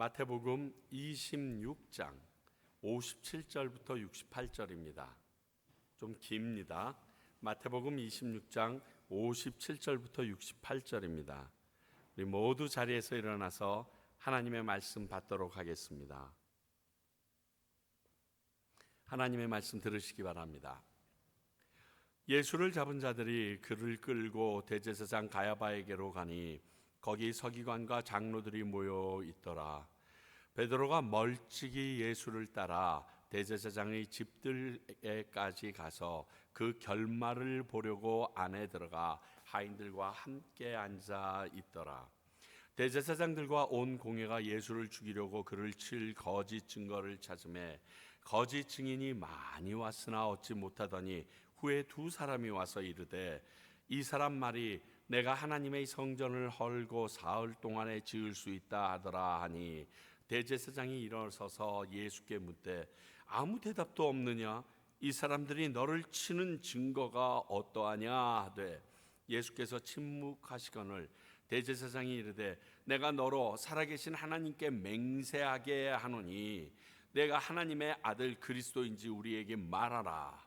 마태복음 26장 57절부터 68절입니다. 좀 깁니다. 마태복음 26장 57절부터 68절입니다. 우리 모두 자리에서 일어나서 하나님의 말씀 받도록 하겠습니다. 하나님의 말씀 들으시기 바랍니다. 예수를 잡은 자들이 그를 끌고 대제사장 가야바에게로 가니 거기 서기관과 장로들이 모여 있더라. 베드로가 멀찍이 예수를 따라 대제사장의 집들에까지 가서 그 결말을 보려고 안에 들어가 하인들과 함께 앉아 있더라. 대제사장들과 온 공회가 예수를 죽이려고 그를 칠 거짓 증거를 찾으매 거짓 증인이 많이 왔으나 얻지 못하더니 후에 두 사람이 와서 이르되 이 사람 말이 내가 하나님의 성전을 헐고 사흘 동안에 지을 수 있다 하더라 하니 대제사장이 일어서서 예수께 묻되 아무 대답도 없느냐? 이 사람들이 너를 치는 증거가 어떠하냐 하되 예수께서 침묵하시거늘 대제사장이 이르되 내가 너로 살아계신 하나님께 맹세하게 하노니 내가 하나님의 아들 그리스도인지 우리에게 말하라.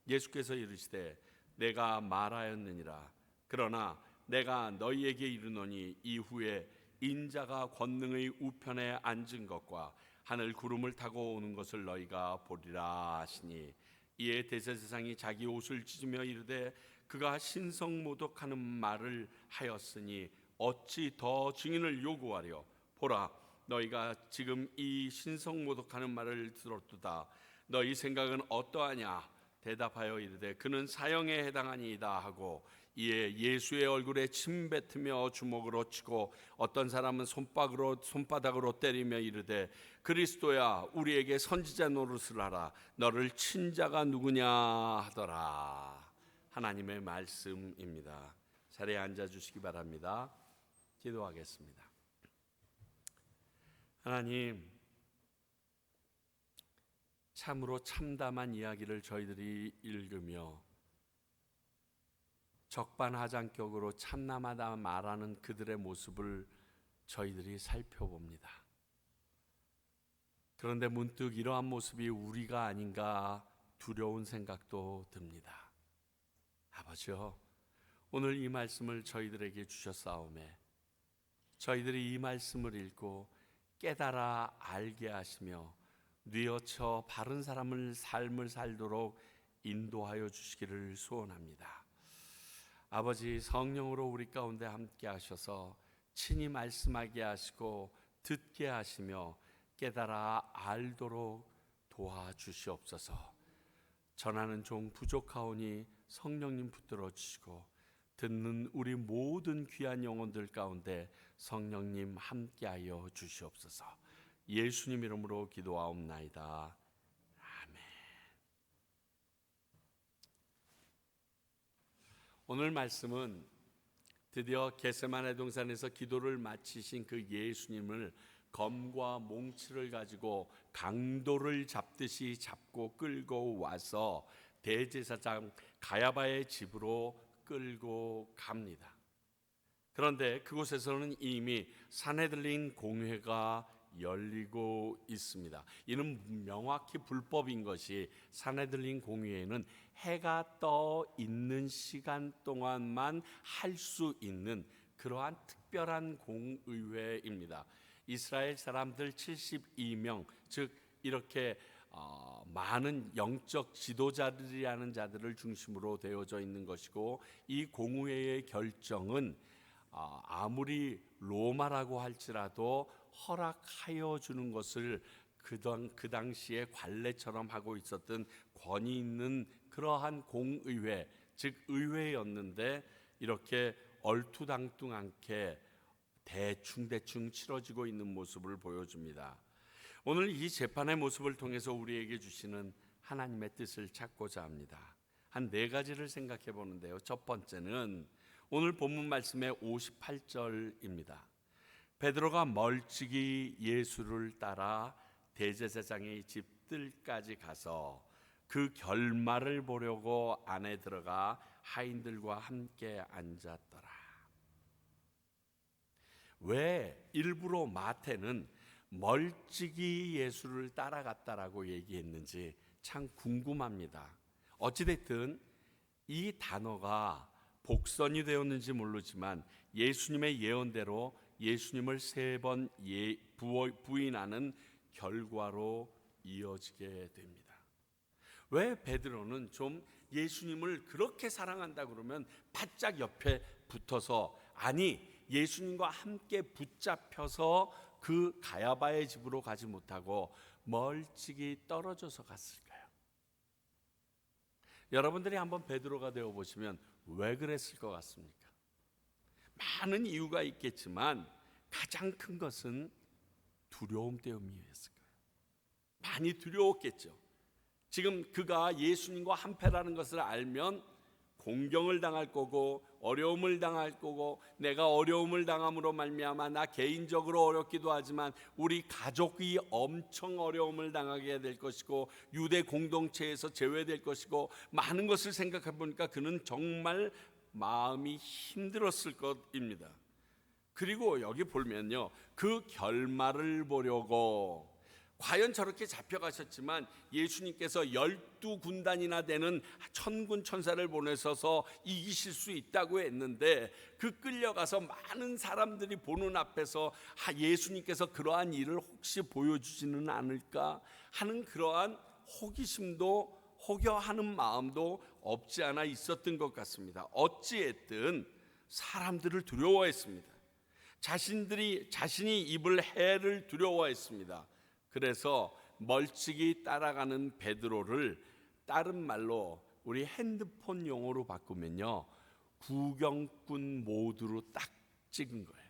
예수께서 이르시되 내가 말하였느니라. 그러나 내가 너희에게 이르노니 이후에 인자가 권능의 우편에 앉은 것과 하늘 구름을 타고 오는 것을 너희가 보리라 하시니 이에 대제사장이 자기 옷을 찢으며 이르되 그가 신성모독하는 말을 하였으니 어찌 더 증인을 요구하려? 보라, 너희가 지금 이 신성모독하는 말을 들었도다. 너희 생각은 어떠하냐? 대답하여 이르되 그는 사형에 해당하니이다 하고 이에 예수의 얼굴에 침 뱉으며 주먹으로 치고 어떤 사람은 손바닥으로 때리며 이르되 그리스도야 우리에게 선지자 노릇을 하라. 너를 친 자가 누구냐 하더라. 하나님의 말씀입니다. 자리에 앉아주시기 바랍니다. 기도하겠습니다. 하나님, 참으로 참담한 이야기를 저희들이 읽으며 적반하장격으로 참남하다 말하는 그들의 모습을 저희들이 살펴봅니다. 그런데 문득 이러한 모습이 우리가 아닌가 두려운 생각도 듭니다. 아버지요, 오늘 이 말씀을 저희들에게 주셨사오매 저희들이 이 말씀을 읽고 깨달아 알게 하시며 뉘어쳐 바른 삶을 살도록 인도하여 주시기를 소원합니다. 아버지, 성령으로 우리 가운데 함께 하셔서 친히 말씀하게 하시고 듣게 하시며 깨달아 알도록 도와주시옵소서. 전하는 종 부족하오니 성령님 붙들어 주시고 듣는 우리 모든 귀한 영혼들 가운데 성령님 함께하여 주시옵소서. 예수님 이름으로 기도하옵나이다. 아멘. 오늘 말씀은 드디어 겟세마네 동산에서 기도를 마치신 그 예수님을 검과 몽치를 가지고 강도를 잡듯이 잡고 끌고 와서 대제사장 가야바의 집으로 끌고 갑니다. 그런데 그곳에서는 이미 산헤드린 공회가 열리고 있습니다. 이는 명확히 불법인 것이 산헤드린 공회에는 해가 떠 있는 시간 동안만 할 수 있는 그러한 특별한 공의회입니다. 이스라엘 사람들 72명, 즉 이렇게 많은 영적 지도자들이라는 자들을 중심으로 되어져 있는 것이고 이 공의회의 결정은 아무리 로마라고 할지라도 허락하여 주는 것을 그 당시에 관례처럼 하고 있었던 권위 있는 그러한 공의회, 즉 의회였는데 이렇게 얼토당토않게 대충 치러지고 있는 모습을 보여줍니다. 오늘 이 재판의 모습을 통해서 우리에게 주시는 하나님의 뜻을 찾고자 합니다. 한 네 가지를 생각해 보는데요. 첫 번째는 오늘 본문 말씀의 58절입니다. 베드로가 멀찍이 예수를 따라 대제사장의 집들까지 가서 그 결말을 보려고 안에 들어가 하인들과 함께 앉았더라. 왜 일부러 마태는 멀찍이 예수를 따라갔다라고 얘기했는지 참 궁금합니다. 어찌됐든 이 단어가 복선이 되었는지 모르지만 예수님의 예언대로 예수님을 3번 부인하는 결과로 이어지게 됩니다. 왜 베드로는 좀 예수님을 그렇게 사랑한다 그러면 바짝 옆에 붙어서, 아니 예수님과 함께 붙잡혀서 그 가야바의 집으로 가지 못하고 멀찍이 떨어져서 갔을까요? 여러분들이 한번 베드로가 되어 보시면 왜 그랬을 것 같습니까? 많은 이유가 있겠지만 가장 큰 것은 두려움 때문이었을 거예요. 많이 두려웠겠죠. 지금 그가 예수님과 한패라는 것을 알면 공경을 당할 거고 어려움을 당할 거고, 내가 어려움을 당함으로 말미암아 나 개인적으로 어렵기도 하지만 우리 가족이 엄청 어려움을 당하게 될 것이고 유대 공동체에서 제외될 것이고, 많은 것을 생각해 보니까 그는 정말 마음이 힘들었을 것입니다. 그리고 여기 보면요, 그 결말을 보려고 과연 저렇게 잡혀가셨지만 예수님께서 12군단이나 되는 천군 천사를 보내셔서 이기실 수 있다고 했는데, 그 끌려가서 많은 사람들이 보는 앞에서 예수님께서 그러한 일을 혹시 보여주지는 않을까 하는 그러한 호기심도, 호겨하는 마음도 없지 않아 있었던 것 같습니다. 어찌했든 사람들을 두려워했습니다. 자신이 입을 해를 두려워했습니다. 그래서 멀찍이 따라가는 베드로를 다른 말로 우리 핸드폰 용어로 바꾸면요, 구경꾼 모드로 딱 찍은 거예요.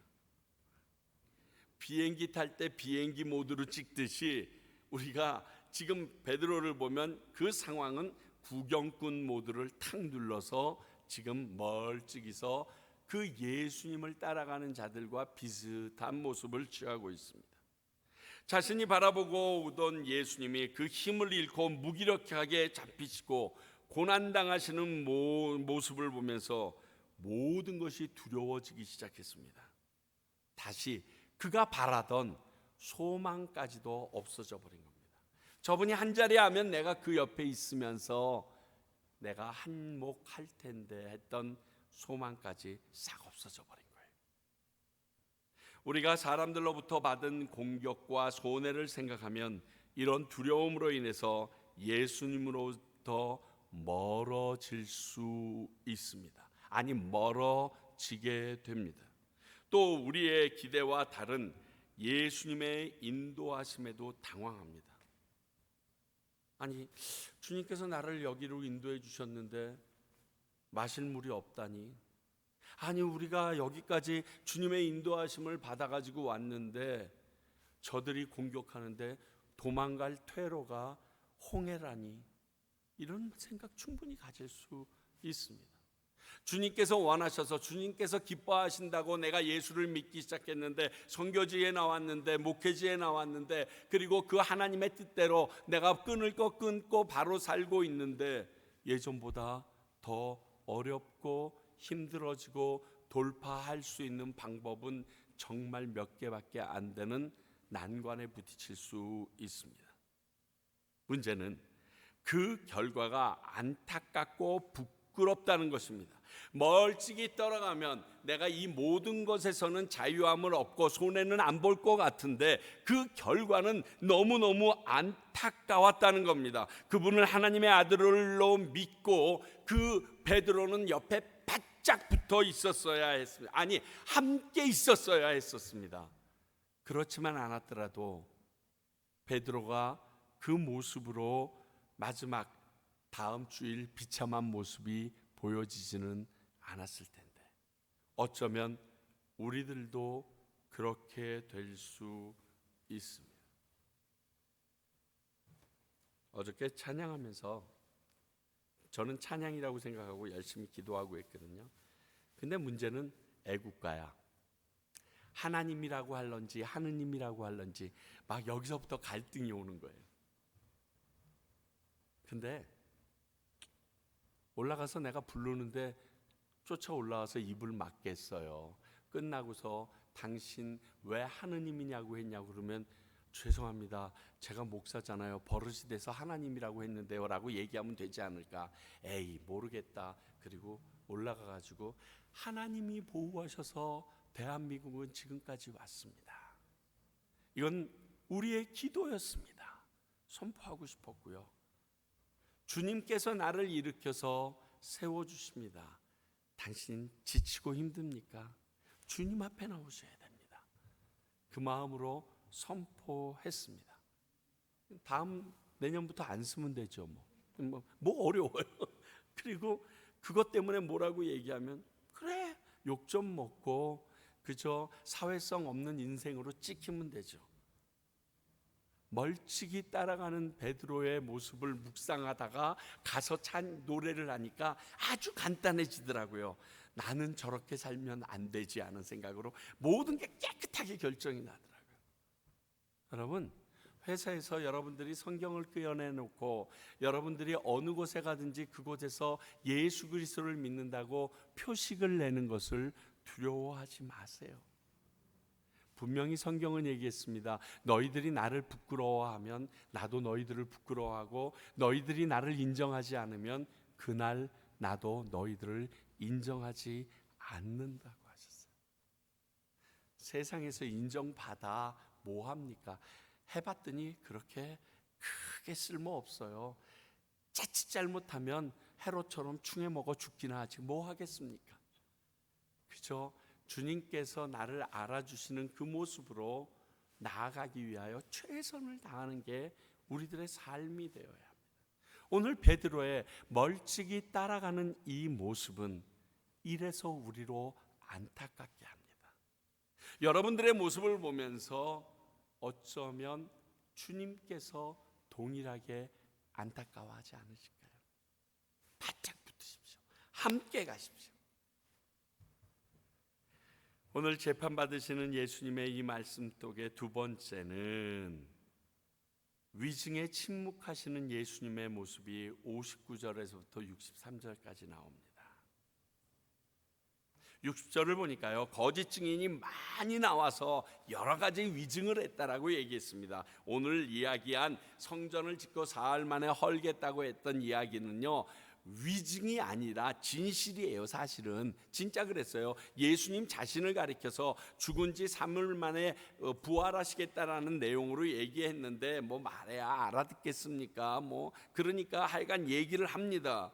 비행기 탈 때 비행기 모드로 찍듯이 우리가 지금 베드로를 보면 그 상황은 구경꾼 모드를 탁 눌러서 지금 멀찍이서 그 예수님을 따라가는 자들과 비슷한 모습을 취하고 있습니다. 자신이 바라보고 오던 예수님이 그 힘을 잃고 무기력하게 잡히시고 고난당하시는 모습을 보면서 모든 것이 두려워지기 시작했습니다. 다시 그가 바라던 소망까지도 없어져 버린 겁니다. 저분이 한 자리 하면 내가 그 옆에 있으면서 내가 한몫할 텐데 했던 소망까지 싹 없어져 버린 거예요. 우리가 사람들로부터 받은 공격과 손해를 생각하면 이런 두려움으로 인해서 예수님으로부터 멀어질 수 있습니다. 아니, 멀어지게 됩니다. 또 우리의 기대와 다른 예수님의 인도하심에도 당황합니다. 아니, 주님께서 나를 여기로 인도해 주셨는데 마실 물이 없다니. 아니, 우리가 여기까지 주님의 인도하심을 받아가지고 왔는데 저들이 공격하는데 도망갈 퇴로가 홍해라니. 이런 생각 충분히 가질 수 있습니다. 주님께서 원하셔서, 주님께서 기뻐하신다고 내가 예수를 믿기 시작했는데, 선교지에 나왔는데, 목회지에 나왔는데, 그리고 그 하나님의 뜻대로 내가 끊을 거 끊고 바로 살고 있는데 예전보다 더 어렵고 힘들어지고 돌파할 수 있는 방법은 정말 몇 개밖에 안 되는 난관에 부딪힐 수 있습니다. 문제는 그 결과가 안타깝고 부끄럽다는 것입니다. 멀찍이 떨어가면 내가 이 모든 것에서는 자유함을 얻고 손해는 안 볼 것 같은데 그 결과는 너무너무 안타까웠다는 겁니다. 그분을 하나님의 아들로 믿고 그 베드로는 옆에 바짝 붙어 있었어야 했습니다. 아니, 함께 있었어야 했었습니다. 그렇지만 않았더라도 베드로가 그 모습으로 마지막 다음 주일 비참한 모습이 보여지지는 않았을 텐데, 어쩌면 우리들도 그렇게 될 수 있습니다. 어저께 찬양하면서 저는 찬양이라고 생각하고 열심히 기도하고 했거든요. 근데 문제는 애국가야. 하나님이라고 할런지 하느님이라고 할런지 막 여기서부터 갈등이 오는 거예요. 근데 올라가서 내가 부르는데 쫓아 올라와서 입을 막겠어요. 끝나고서 당신 왜 하느님이냐고 했냐고 그러면 죄송합니다. 제가 목사잖아요. 버릇이 돼서 하나님이라고 했는데요 라고 얘기하면 되지 않을까. 에이 모르겠다. 그리고 올라가 가지고 하나님이 보호하셔서 대한민국은 지금까지 왔습니다. 이건 우리의 기도였습니다. 선포하고 싶었고요. 주님께서 나를 일으켜서 세워주십니다. 당신 지치고 힘듭니까? 주님 앞에 나오셔야 됩니다. 그 마음으로 선포했습니다. 다음 내년부터 안 쓰면 되죠. 뭐 어려워요. 그리고 그것 때문에 뭐라고 얘기하면 그래 욕 좀 먹고 그저 사회성 없는 인생으로 찍히면 되죠. 멀찍이 따라가는 베드로의 모습을 묵상하다가 가서 노래를 하니까 아주 간단해지더라고요. 나는 저렇게 살면 안 되지 하는 생각으로 모든 게 깨끗하게 결정이 나더라고요. 여러분, 회사에서 여러분들이 성경을 끄어내놓고 여러분들이 어느 곳에 가든지 그곳에서 예수 그리스도를 믿는다고 표식을 내는 것을 두려워하지 마세요. 분명히 성경은 얘기했습니다. 너희들이 나를 부끄러워하면 나도 너희들을 부끄러워하고 너희들이 나를 인정하지 않으면 그날 나도 너희들을 인정하지 않는다고 하셨어요. 세상에서 인정받아 뭐합니까? 해봤더니 그렇게 크게 쓸모없어요. 자칫 잘못하면 헤롯처럼 충에 먹어 죽기나 하지 뭐 하겠습니까? 그저 주님께서 나를 알아주시는 그 모습으로 나아가기 위하여 최선을 다하는 게 우리들의 삶이 되어야 합니다. 오늘 베드로의 멀찍이 따라가는 이 모습은 이래서 우리로 안타깝게 합니다. 여러분들의 모습을 보면서 어쩌면 주님께서 동일하게 안타까워하지 않으실까요? 바짝 붙으십시오. 함께 가십시오. 오늘 재판받으시는 예수님의 이 말씀 속의 두 번째는 위증에 침묵하시는 예수님의 모습이 59절에서부터 63절까지 나옵니다. 60절을 보니까요, 거짓 증인이 많이 나와서 여러 가지 위증을 했다라고 얘기했습니다. 오늘 이야기한 성전을 짓고 사흘 만에 헐겠다고 했던 이야기는요, 위증이 아니라 진실이에요. 사실은 진짜 그랬어요. 예수님 자신을 가리켜서 죽은 지 3일 만에 부활하시겠다라는 내용으로 얘기했는데 뭐 말해야 알아듣겠습니까? 그러니까 하여간 얘기를 합니다.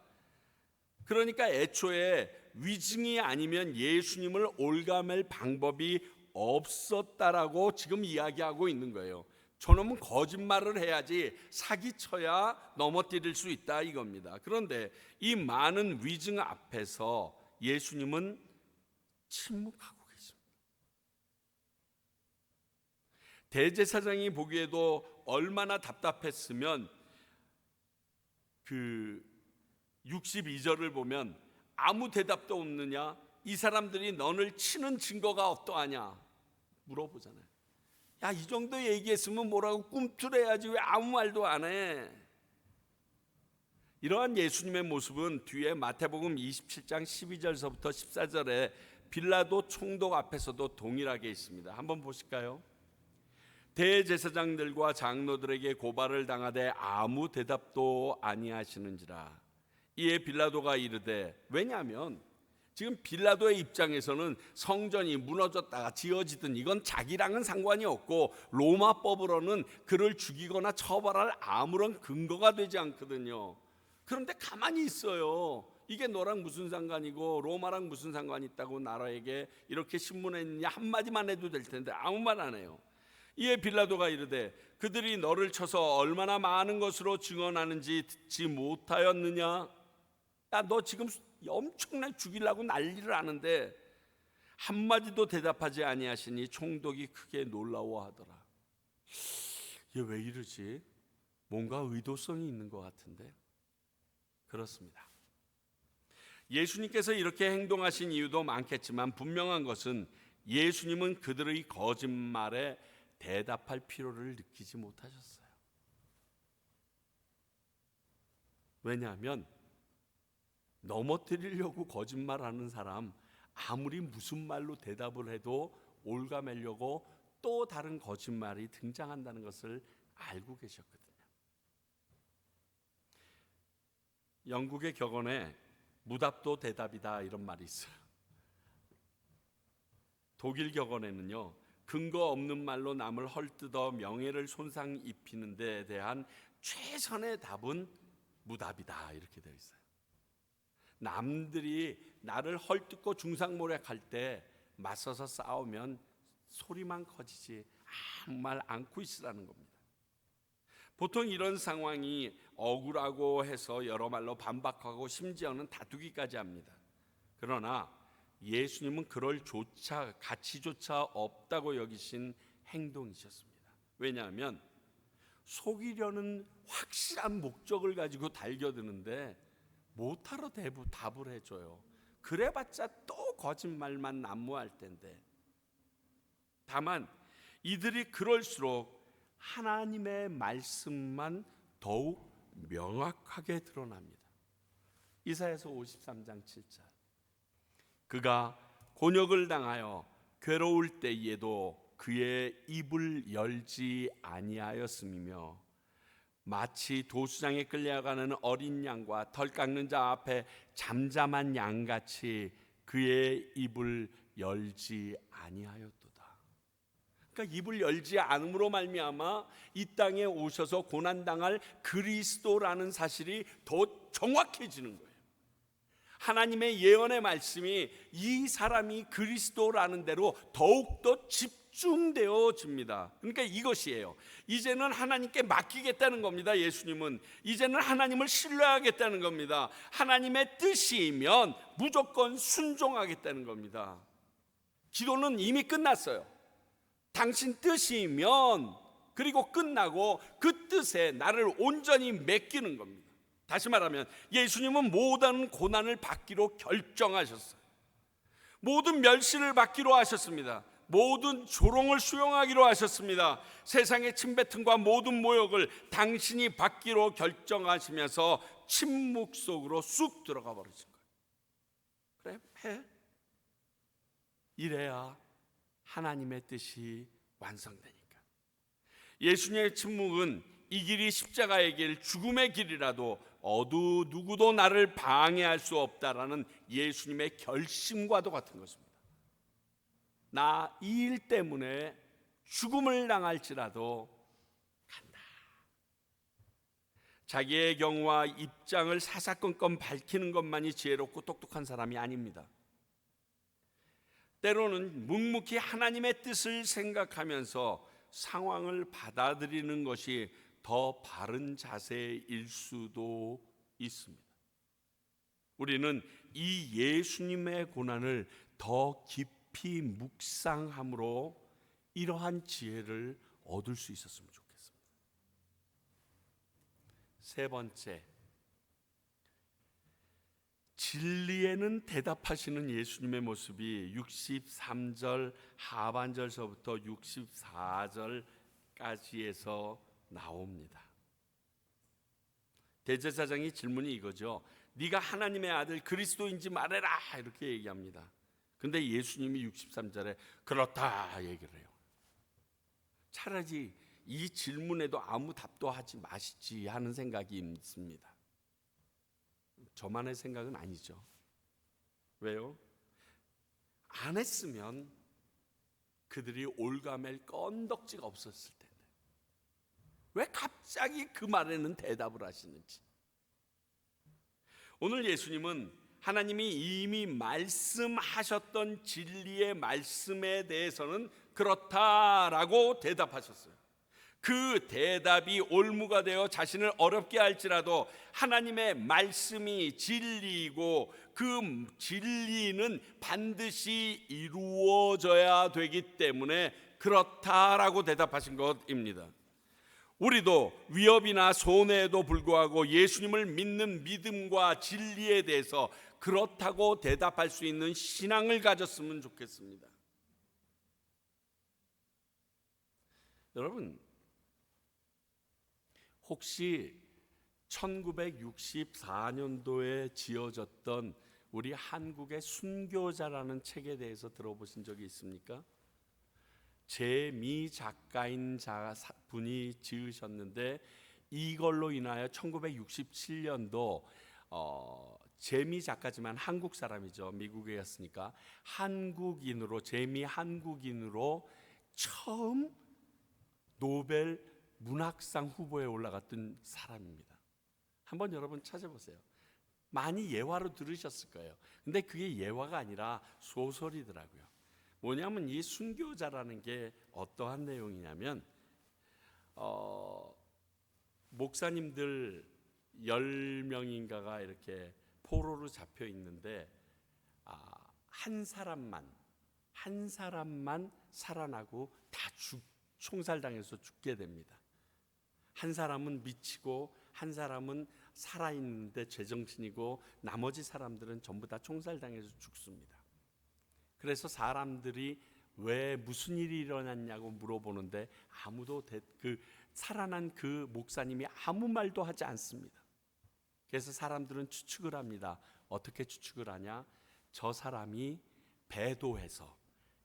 그러니까 애초에 위증이 아니면 예수님을 올가맬 방법이 없었다라고 지금 이야기하고 있는 거예요. 저놈은 거짓말을 해야지 사기쳐야 넘어뜨릴 수 있다 이겁니다. 그런데 이 많은 위증 앞에서 예수님은 침묵하고 계십니다. 대제사장이 보기에도 얼마나 답답했으면 그 62절을 보면 아무 대답도 없느냐? 이 사람들이 너를 치는 증거가 어떠하냐? 물어보잖아요. 야, 이 정도 얘기했으면 뭐라고 꿈틀해야지 왜 아무 말도 안 해? 이러한 예수님의 모습은 뒤에 마태복음 27장 12절서부터 14절에 빌라도 총독 앞에서도 동일하게 있습니다. 한번 보실까요? 대제사장들과 장로들에게 고발을 당하되 아무 대답도 아니하시는지라. 이에 빌라도가 이르되, 왜냐하면 지금 빌라도의 입장에서는 성전이 무너졌다가 지어지든 이건 자기랑은 상관이 없고 로마법으로는 그를 죽이거나 처벌할 아무런 근거가 되지 않거든요. 그런데 가만히 있어요. 이게 너랑 무슨 상관이고 로마랑 무슨 상관이 있다고 나라에게 이렇게 신문에 있느냐 한마디만 해도 될 텐데 아무 말 안 해요. 이에 빌라도가 이르되, 그들이 너를 쳐서 얼마나 많은 것으로 증언하는지 듣지 못하였느냐? 야, 너 지금 엄청나게 죽이려고 난리를 하는데 한마디도 대답하지 아니하시니 총독이 크게 놀라워하더라. 얘 왜 이러지? 뭔가 의도성이 있는 것 같은데. 그렇습니다. 예수님께서 이렇게 행동하신 이유도 많겠지만 분명한 것은 예수님은 그들의 거짓말에 대답할 필요를 느끼지 못하셨어요. 왜냐하면 넘어뜨리려고 거짓말하는 사람 아무리 무슨 말로 대답을 해도 올가매려고 또 다른 거짓말이 등장한다는 것을 알고 계셨거든요. 영국의 격언에 무답도 대답이다 이런 말이 있어요. 독일 격언에는요, 근거 없는 말로 남을 헐뜯어 명예를 손상 입히는 데 대한 최선의 답은 무답이다 이렇게 되어 있어요. 남들이 나를 헐뜯고 중상모략할 때 맞서서 싸우면 소리만 커지지 아무 말 않고 있으라는 겁니다. 보통 이런 상황이 억울하고 해서 여러 말로 반박하고 심지어는 다투기까지 합니다. 그러나 예수님은 그럴 가치조차 없다고 여기신 행동이셨습니다. 왜냐하면 속이려는 확실한 목적을 가지고 달겨드는데 못하러 답을 해줘요. 그래봤자 또 거짓말만 난무할 텐데. 다만 이들이 그럴수록 하나님의 말씀만 더욱 명확하게 드러납니다. 이사야서 53장 7절, 그가 곤욕을 당하여 괴로울 때에도 그의 입을 열지 아니하였음이며 마치 도수장에 끌려가는 어린 양과 털 깎는 자 앞에 잠잠한 양같이 그의 입을 열지 아니하였도다. 그러니까 입을 열지 않음으로 말미암아 이 땅에 오셔서 고난당할 그리스도라는 사실이 더 정확해지는 거예요. 하나님의 예언의 말씀이 이 사람이 그리스도라는 대로 더욱더 집중되어집니다. 그러니까 이것이에요. 이제는 하나님께 맡기겠다는 겁니다. 예수님은 이제는 하나님을 신뢰하겠다는 겁니다. 하나님의 뜻이면 무조건 순종하겠다는 겁니다. 기도는 이미 끝났어요. 당신 뜻이면, 그리고 끝나고 그 뜻에 나를 온전히 맡기는 겁니다. 다시 말하면 예수님은 모든 고난을 받기로 결정하셨어요. 모든 멸시를 받기로 하셨습니다. 모든 조롱을 수용하기로 하셨습니다. 세상의 침뱉음과 모든 모욕을 당신이 받기로 결정하시면서 침묵 속으로 쑥 들어가 버리신 거예요. 그래, 해. 이래야 하나님의 뜻이 완성되니까. 예수님의 침묵은 이 길이 십자가의 길, 죽음의 길이라도 어두 누구도 나를 방해할 수 없다라는 예수님의 결심과도 같은 것입니다. 나 이 일 때문에 죽음을 당할지라도 간다. 자기의 경우와 입장을 사사건건 밝히는 것만이 지혜롭고 똑똑한 사람이 아닙니다. 때로는 묵묵히 하나님의 뜻을 생각하면서 상황을 받아들이는 것이 더 바른 자세일 수도 있습니다. 우리는 이 예수님의 고난을 더 깊이 묵상함으로 이러한 지혜를 얻을 수 있었으면 좋겠습니다. 세 번째, 진리에는 대답하시는 예수님의 모습이 63절 하반절서부터 64절까지에서 나옵니다. 대제사장이 질문이 이거죠. 네가 하나님의 아들 그리스도인지 말해라 이렇게 얘기합니다. 근데 예수님이 63절에 그렇다 얘기를 해요. 차라리 이 질문에도 아무 답도 하지 마시지 하는 생각이 있습니다. 저만의 생각은 아니죠. 왜요? 안 했으면 그들이 올가맬 건덕지가 없었을 텐데 왜 갑자기 그 말에는 대답을 하시는지. 오늘 예수님은 하나님이 이미 말씀하셨던 진리의 말씀에 대해서는 그렇다라고 대답하셨어요. 그 대답이 올무가 되어 자신을 어렵게 할지라도 하나님의 말씀이 진리이고 그 진리는 반드시 이루어져야 되기 때문에 그렇다라고 대답하신 것입니다. 우리도 위협이나 손해에도 불구하고 예수님을 믿는 믿음과 진리에 대해서 그렇다고 대답할 수 있는 신앙을 가졌으면 좋겠습니다. 여러분, 혹시 1964년도에 지어졌던 우리 한국의 순교자라는 책에 대해서 들어보신 적이 있습니까? 재미 작가인 분이 지으셨는데 이걸로 인하여 1967년도 재미 작가지만 한국 사람이죠. 미국에 갔으니까 한국인으로, 재미 한국인으로 처음 노벨 문학상 후보에 올라갔던 사람입니다. 한번 여러분 찾아보세요. 많이 예화로 들으셨을 거예요. 근데 그게 예화가 아니라 소설이더라고요. 뭐냐면 이 순교자라는 게 어떠한 내용이냐면 목사님들 10명인가가 이렇게 포로로 잡혀 있는데 한 사람만 살아나고 다 총살당해서 죽게 됩니다. 한 사람은 미치고 한 사람은 살아있는데 제정신이고 나머지 사람들은 전부 다 총살당해서 죽습니다. 그래서 사람들이 왜 무슨 일이 일어났냐고 물어보는데 아무도 살아난 그 목사님이 아무 말도 하지 않습니다. 그래서 사람들은 추측을 합니다. 어떻게 추측을 하냐? 저 사람이 배도해서,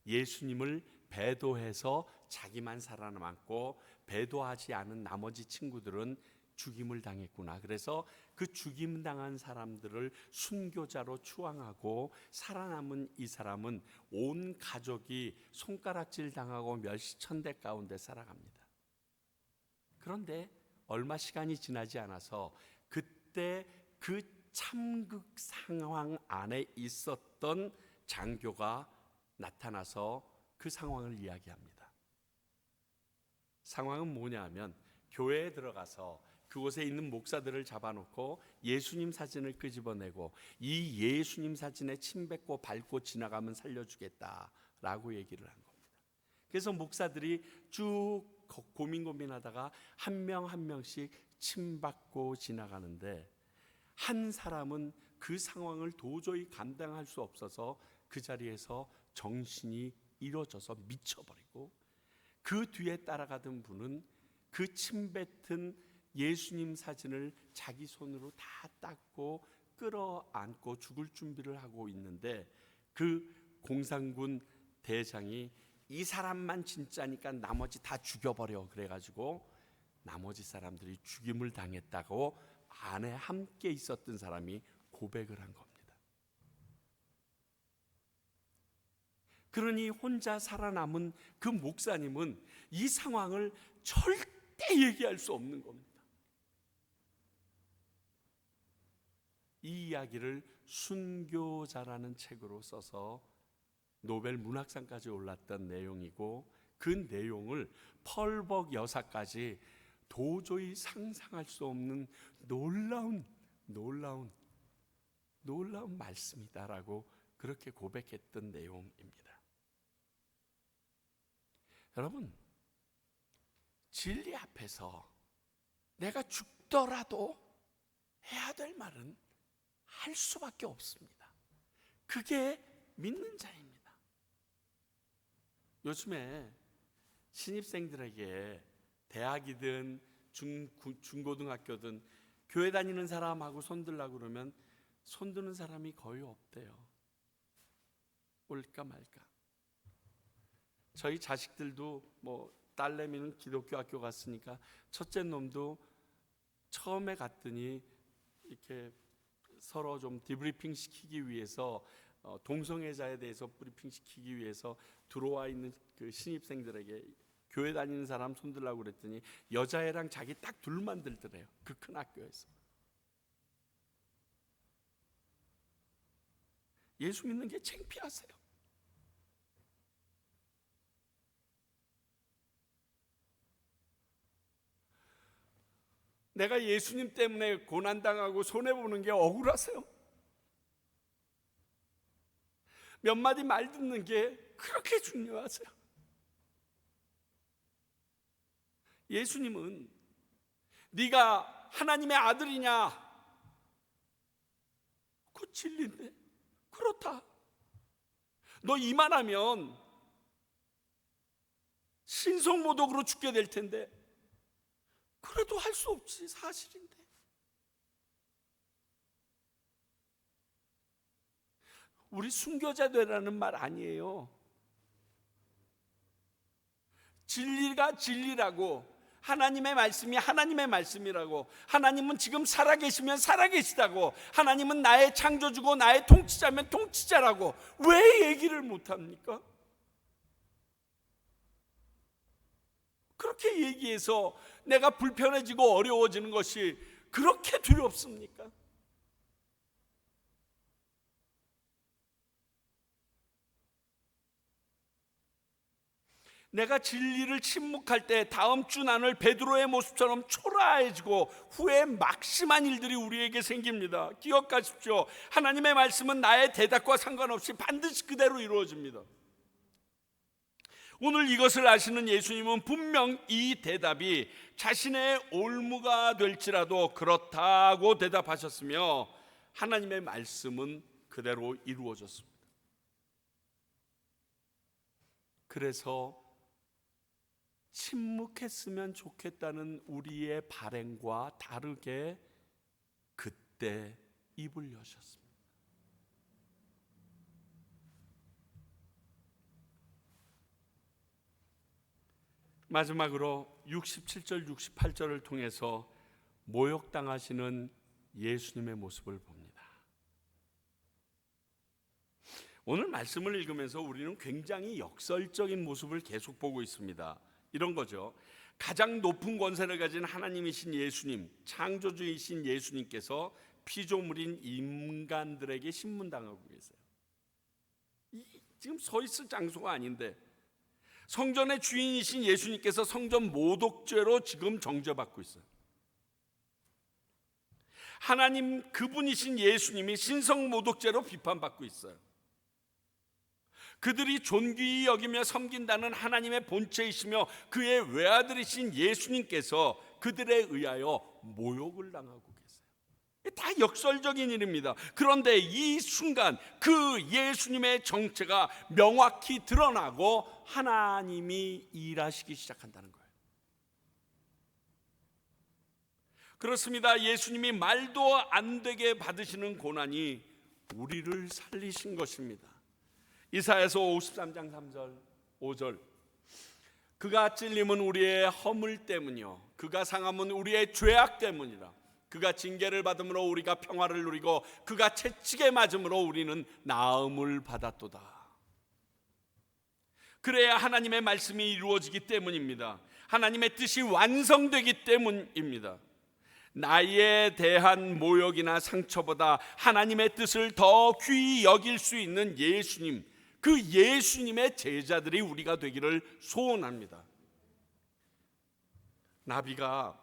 예수님을 배도해서 자기만 살아남았고 배도하지 않은 나머지 친구들은 죽임을 당했구나. 그래서 그 죽임 당한 사람들을 순교자로 추앙하고 살아남은 이 사람은 온 가족이 손가락질 당하고 멸시천대 가운데 살아갑니다. 그런데 얼마 시간이 지나지 않아서 그때 그 참극 상황 안에 있었던 장교가 나타나서 그 상황을 이야기합니다. 상황은 뭐냐 하면 교회에 들어가서 그곳에 있는 목사들을 잡아놓고 예수님 사진을 끄집어내고 이 예수님 사진에 침 뱉고 밟고 지나가면 살려주겠다라고 얘기를 한 겁니다. 그래서 목사들이 쭉 고민하다가 한 명 한 명씩 침 받고 지나가는데 한 사람은 그 상황을 도저히 감당할 수 없어서 그 자리에서 정신이 잃어져서 미쳐버리고, 그 뒤에 따라가던 분은 그 침 뱉은 예수님 사진을 자기 손으로 다 닦고 끌어안고 죽을 준비를 하고 있는데 그 공산군 대장이 이 사람만 진짜니까 나머지 다 죽여버려 그래가지고 나머지 사람들이 죽임을 당했다고 안에 함께 있었던 사람이 고백을 한 겁니다. 그러니 혼자 살아남은 그 목사님은 이 상황을 절대 얘기할 수 없는 겁니다. 이 이야기를 순교자라는 책으로 써서 노벨 문학상까지 올랐던 내용이고, 그 내용을 펄벅 여사까지 도저히 상상할 수 없는 놀라운 말씀이다라고 그렇게 고백했던 내용입니다. 여러분, 진리 앞에서 내가 죽더라도 해야 될 말은 할 수밖에 없습니다. 그게 믿는 자입니다. 요즘에 신입생들에게 대학이든 중고등학교든 교회 다니는 사람하고 손들라고 그러면 손드는 사람이 거의 없대요. 올까 말까. 저희 자식들도 딸내미는 기독교 학교 갔으니까 첫째 놈도 처음에 갔더니 이렇게 서로 좀 디브리핑 시키기 위해서, 동성애자에 대해서 브리핑 시키기 위해서 들어와 있는 그 신입생들에게 교회 다니는 사람 손들라고 그랬더니 여자애랑 자기 딱 둘만 들더래요. 그 큰 학교에서. 예수 믿는 게 창피하세요. 내가 예수님 때문에 고난당하고 손해보는 게 억울하세요? 몇 마디 말 듣는 게 그렇게 중요하세요? 예수님은 네가 하나님의 아들이냐? 그 진리인데 그렇다. 너 이만하면 신성모독으로 죽게 될 텐데 그래도 할 수 없지, 사실인데. 우리 순교자 되라는 말 아니에요. 진리가 진리라고, 하나님의 말씀이 하나님의 말씀이라고, 하나님은 지금 살아계시면 살아계시다고, 하나님은 나의 창조주고 나의 통치자면 통치자라고 왜 얘기를 못합니까? 그렇게 얘기해서 내가 불편해지고 어려워지는 것이 그렇게 두렵습니까? 내가 진리를 침묵할 때 다음 주 나눌 베드로의 모습처럼 초라해지고 후에 막심한 일들이 우리에게 생깁니다. 기억하십시오. 하나님의 말씀은 나의 대답과 상관없이 반드시 그대로 이루어집니다. 오늘 이것을 아시는 예수님은 분명 이 대답이 자신의 올무가 될지라도 그렇다고 대답하셨으며 하나님의 말씀은 그대로 이루어졌습니다. 그래서 침묵했으면 좋겠다는 우리의 발행과 다르게 그때 입을 여셨습니다. 마지막으로 67절 68절을 통해서 모욕당하시는 예수님의 모습을 봅니다. 오늘 말씀을 읽으면서 우리는 굉장히 역설적인 모습을 계속 보고 있습니다. 이런 거죠. 가장 높은 권세를 가진 하나님이신 예수님, 창조주이신 예수님께서 피조물인 인간들에게 신문당하고 계세요. 지금 서 있을 장소가 아닌데 성전의 주인이신 예수님께서 성전 모독죄로 지금 정죄받고 있어요. 하나님 그분이신 예수님이 신성 모독죄로 비판받고 있어요. 그들이 존귀히 여기며 섬긴다는 하나님의 본체이시며 그의 외아들이신 예수님께서 그들에 의하여 모욕을 당하고 계세요. 다 역설적인 일입니다. 그런데 이 순간 그 예수님의 정체가 명확히 드러나고 하나님이 일하시기 시작한다는 거예요. 그렇습니다. 예수님이 말도 안 되게 받으시는 고난이 우리를 살리신 것입니다. 이사야서 53장 3절 5절 그가 찔림은 우리의 허물 때문이요 그가 상함은 우리의 죄악 때문이라. 그가 징계를 받음으로 우리가 평화를 누리고 그가 채찍에 맞음으로 우리는 나음을 받았도다. 그래야 하나님의 말씀이 이루어지기 때문입니다. 하나님의 뜻이 완성되기 때문입니다. 나에 대한 모욕이나 상처보다 하나님의 뜻을 더 귀히 여길 수 있는 예수님, 그 예수님의 제자들이 우리가 되기를 소원합니다. 나비가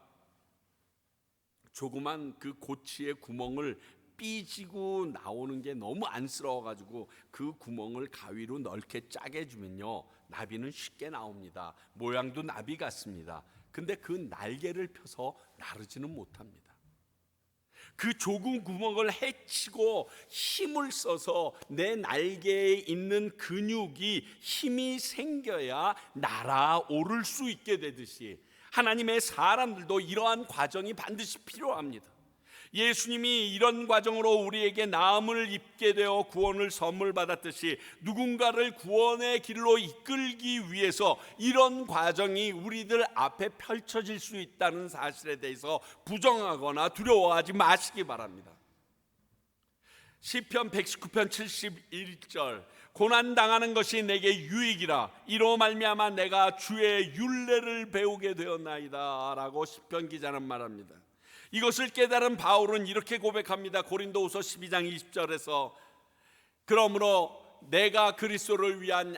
조그만 그 고치의 구멍을 삐지고 나오는 게 너무 안쓰러워가지고 그 구멍을 가위로 넓게 짜게 해주면요 나비는 쉽게 나옵니다. 모양도 나비 같습니다. 근데 그 날개를 펴서 나르지는 못합니다. 그 좁은 구멍을 헤치고 힘을 써서 내 날개에 있는 근육이 힘이 생겨야 날아오를 수 있게 되듯이 하나님의 사람들도 이러한 과정이 반드시 필요합니다. 예수님이 이런 과정으로 우리에게 나음을 입게 되어 구원을 선물 받았듯이 누군가를 구원의 길로 이끌기 위해서 이런 과정이 우리들 앞에 펼쳐질 수 있다는 사실에 대해서 부정하거나 두려워하지 마시기 바랍니다. 시편 119편 71절 고난당하는 것이 내게 유익이라 이로 말미암아 내가 주의 율례를 배우게 되었나이다 라고 시편 기자는 말합니다. 이것을 깨달은 바울은 이렇게 고백합니다. 고린도후서 12장 20절에서 그러므로 내가 그리스도를 위한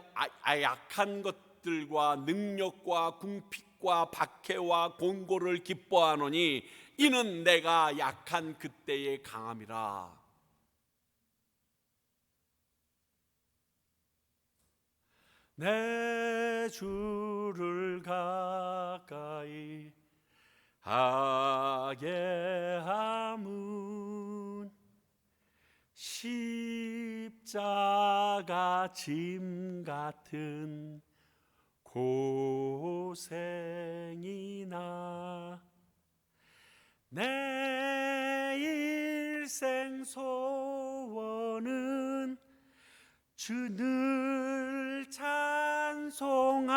약한 것들과 능력과 궁핍과 박해와 곤고를 기뻐하노니 이는 내가 약한 그때의 강함이라. 내 주를 가까이 하게 함은 십자가 짐 같은 고생이나 내 일생 소원은 주 늘 찬송하며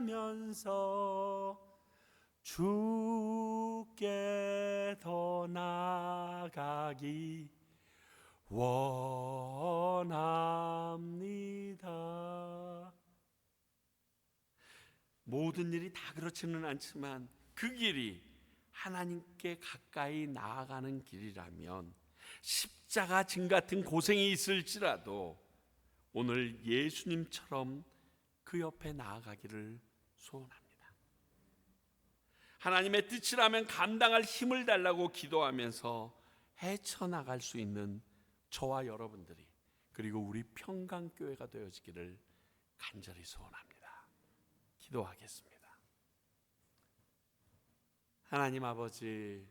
바라면서 주께 더 나아가기 원합니다. 모든 일이 다 그렇지는 않지만 그 길이 하나님께 가까이 나아가는 길이라면 십자가 진 같은 고생이 있을지라도 오늘 예수님처럼 그 옆에 나아가기를 소원합니다. 하나님의 뜻이라면 감당할 힘을 달라고 기도하면서 헤쳐나갈 수 있는 저와 여러분들이, 그리고 우리 평강교회가 되어지기를 간절히 소원합니다. 기도하겠습니다. 하나님 아버지,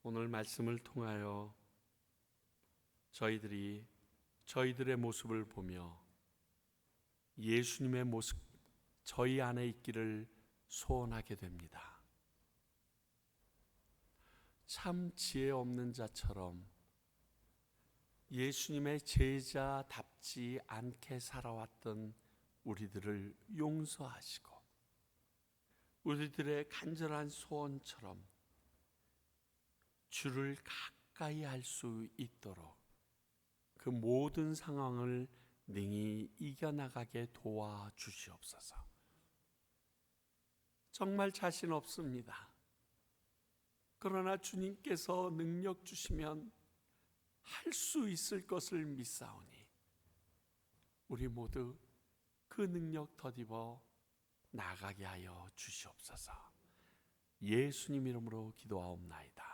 오늘 말씀을 통하여 저희들의 모습을 보며 예수님의 모습 저희 안에 있기를 소원하게 됩니다. 참 지혜 없는 자처럼 예수님의 제자답지 않게 살아왔던 우리들을 용서하시고, 우리들의 간절한 소원처럼 주를 가까이 할 수 있도록 그 모든 상황을 능히 이겨나가게 도와주시옵소서. 정말 자신 없습니다. 그러나 주님께서 능력 주시면 할 수 있을 것을 믿사오니 우리 모두 그 능력 덧입어 나가게 하여 주시옵소서. 예수님 이름으로 기도하옵나이다.